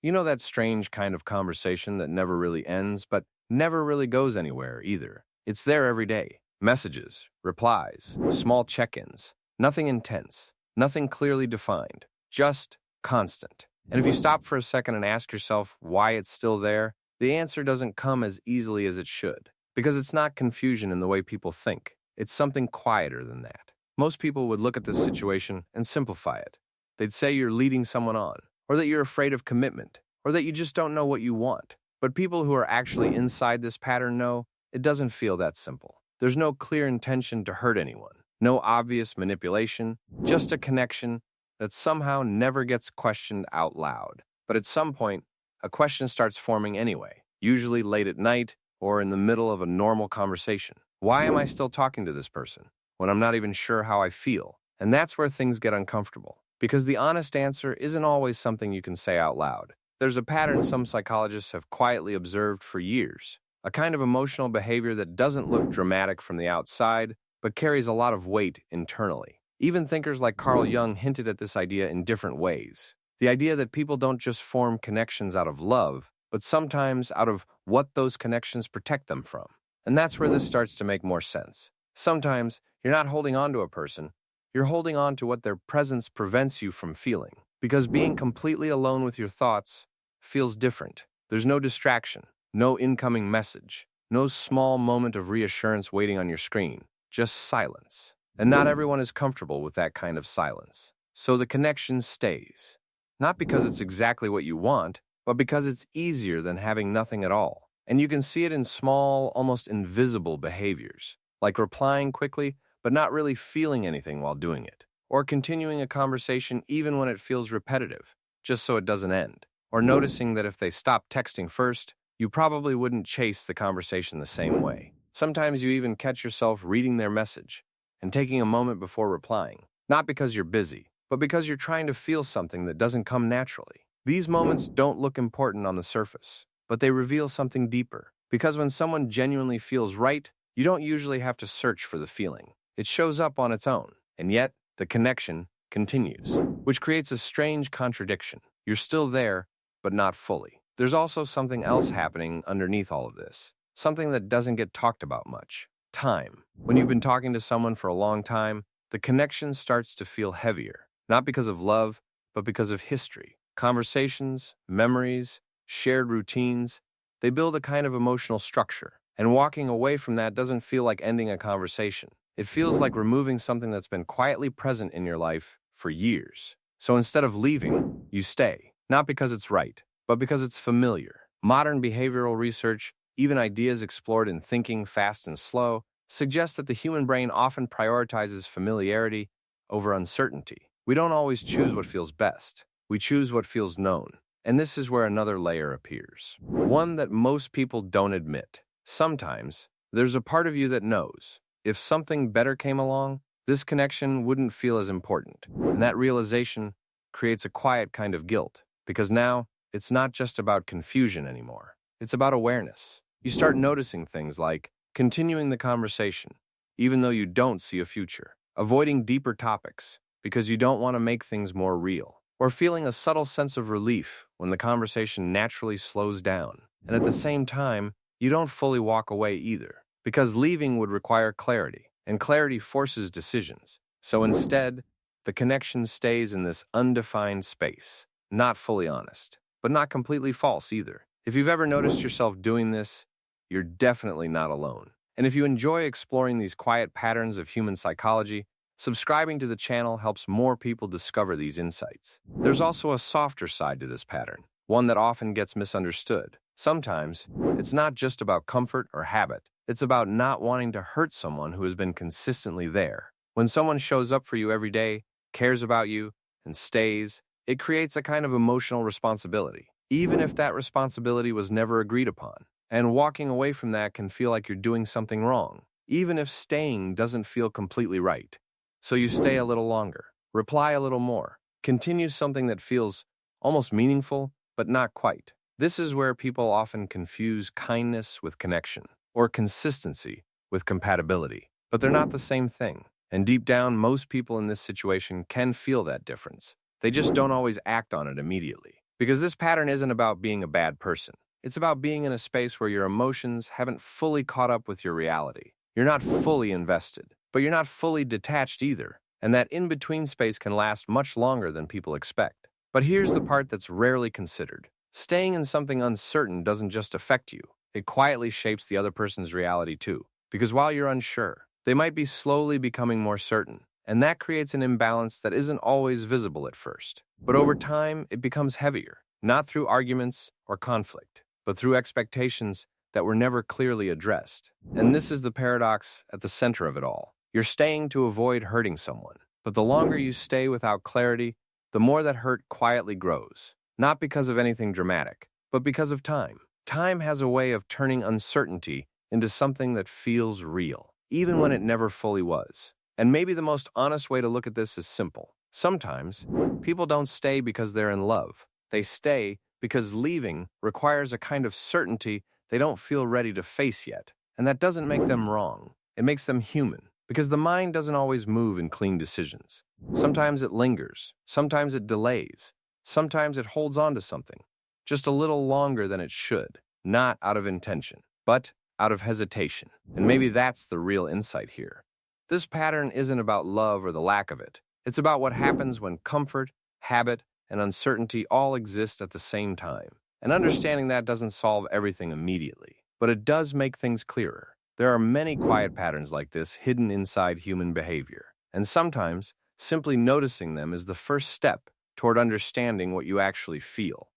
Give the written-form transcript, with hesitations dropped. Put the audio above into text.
You know that strange kind of conversation that never really ends, but never really goes anywhere either. It's there every day. Messages, replies, small check-ins. Nothing intense, nothing clearly defined, just constant. And if you stop for a second and ask yourself why it's still there, the answer doesn't come as easily as it should. Because it's not confusion in the way people think. It's something quieter than that. Most people would look at this situation and simplify it. They'd say you're leading someone on, or that you're afraid of commitment, or that you just don't know what you want. But people who are actually inside this pattern know it doesn't feel that simple. There's no clear intention to hurt anyone, no obvious manipulation, just a connection that somehow never gets questioned out loud. But at some point, a question starts forming anyway, usually late at night or in the middle of a normal conversation. Why am I still talking to this person when I'm not even sure how I feel? And that's where things get uncomfortable. Because the honest answer isn't always something you can say out loud. There's a pattern some psychologists have quietly observed for years, a kind of emotional behavior that doesn't look dramatic from the outside, but carries a lot of weight internally. Even thinkers like Carl Jung hinted at this idea in different ways. The idea that people don't just form connections out of love, but sometimes out of what those connections protect them from. And that's where this starts to make more sense. Sometimes you're not holding on to a person, you're holding on to what their presence prevents you from feeling. Because being completely alone with your thoughts feels different. There's no distraction, no incoming message, no small moment of reassurance waiting on your screen, just silence. And not everyone is comfortable with that kind of silence. So the connection stays. Not because it's exactly what you want, but because it's easier than having nothing at all. And you can see it in small, almost invisible behaviors, like replying quickly, but not really feeling anything while doing it. Or continuing a conversation even when it feels repetitive, just so it doesn't end. Or noticing that if they stopped texting first, you probably wouldn't chase the conversation the same way. Sometimes you even catch yourself reading their message and taking a moment before replying, not because you're busy, but because you're trying to feel something that doesn't come naturally. These moments don't look important on the surface, but they reveal something deeper. Because when someone genuinely feels right, you don't usually have to search for the feeling. It shows up on its own, and yet the connection continues, which creates a strange contradiction. You're still there, but not fully. There's also something else happening underneath all of this, something that doesn't get talked about much. Time. When you've been talking to someone for a long time, the connection starts to feel heavier, not because of love, but because of history. Conversations, memories, shared routines, they build a kind of emotional structure. And walking away from that doesn't feel like ending a conversation. It feels like removing something that's been quietly present in your life for years. So instead of leaving, you stay. Not because it's right, but because it's familiar. Modern behavioral research, even ideas explored in Thinking Fast and Slow, suggest that the human brain often prioritizes familiarity over uncertainty. We don't always choose what feels best. We choose what feels known. And this is where another layer appears. One that most people don't admit. Sometimes, there's a part of you that knows. If something better came along, this connection wouldn't feel as important. And that realization creates a quiet kind of guilt. Because now, it's not just about confusion anymore. It's about awareness. You start noticing things like continuing the conversation, even though you don't see a future. Avoiding deeper topics, because you don't want to make things more real. Or feeling a subtle sense of relief when the conversation naturally slows down. And at the same time, you don't fully walk away either, because leaving would require clarity, and clarity forces decisions. So instead, the connection stays in this undefined space, not fully honest, but not completely false either. If you've ever noticed yourself doing this, you're definitely not alone. And if you enjoy exploring these quiet patterns of human psychology, subscribing to the channel helps more people discover these insights. There's also a softer side to this pattern, one that often gets misunderstood. Sometimes, it's not just about comfort or habit. It's about not wanting to hurt someone who has been consistently there. When someone shows up for you every day, cares about you, and stays, it creates a kind of emotional responsibility, even if that responsibility was never agreed upon. And walking away from that can feel like you're doing something wrong, even if staying doesn't feel completely right. So you stay a little longer, reply a little more, continue something that feels almost meaningful, but not quite. This is where people often confuse kindness with connection, or consistency with compatibility. But they're not the same thing. And deep down, most people in this situation can feel that difference. They just don't always act on it immediately. Because this pattern isn't about being a bad person. It's about being in a space where your emotions haven't fully caught up with your reality. You're not fully invested, but you're not fully detached either. And that in-between space can last much longer than people expect. But here's the part that's rarely considered. Staying in something uncertain doesn't just affect you. It quietly shapes the other person's reality too. Because while you're unsure, they might be slowly becoming more certain. And that creates an imbalance that isn't always visible at first. But over time, it becomes heavier, not through arguments or conflict, but through expectations that were never clearly addressed. And this is the paradox at the center of it all. You're staying to avoid hurting someone, but the longer you stay without clarity, the more that hurt quietly grows. Not because of anything dramatic, but because of time. Time has a way of turning uncertainty into something that feels real, even when it never fully was. And maybe the most honest way to look at this is simple. Sometimes, people don't stay because they're in love. They stay because leaving requires a kind of certainty they don't feel ready to face yet. And that doesn't make them wrong. It makes them human. Because the mind doesn't always move in clean decisions. Sometimes it lingers. Sometimes it delays. Sometimes it holds on to something, just a little longer than it should, not out of intention, but out of hesitation. And maybe that's the real insight here. This pattern isn't about love or the lack of it. It's about what happens when comfort, habit, and uncertainty all exist at the same time. And understanding that doesn't solve everything immediately, but it does make things clearer. There are many quiet patterns like this hidden inside human behavior. And sometimes, simply noticing them is the first step toward understanding what you actually feel.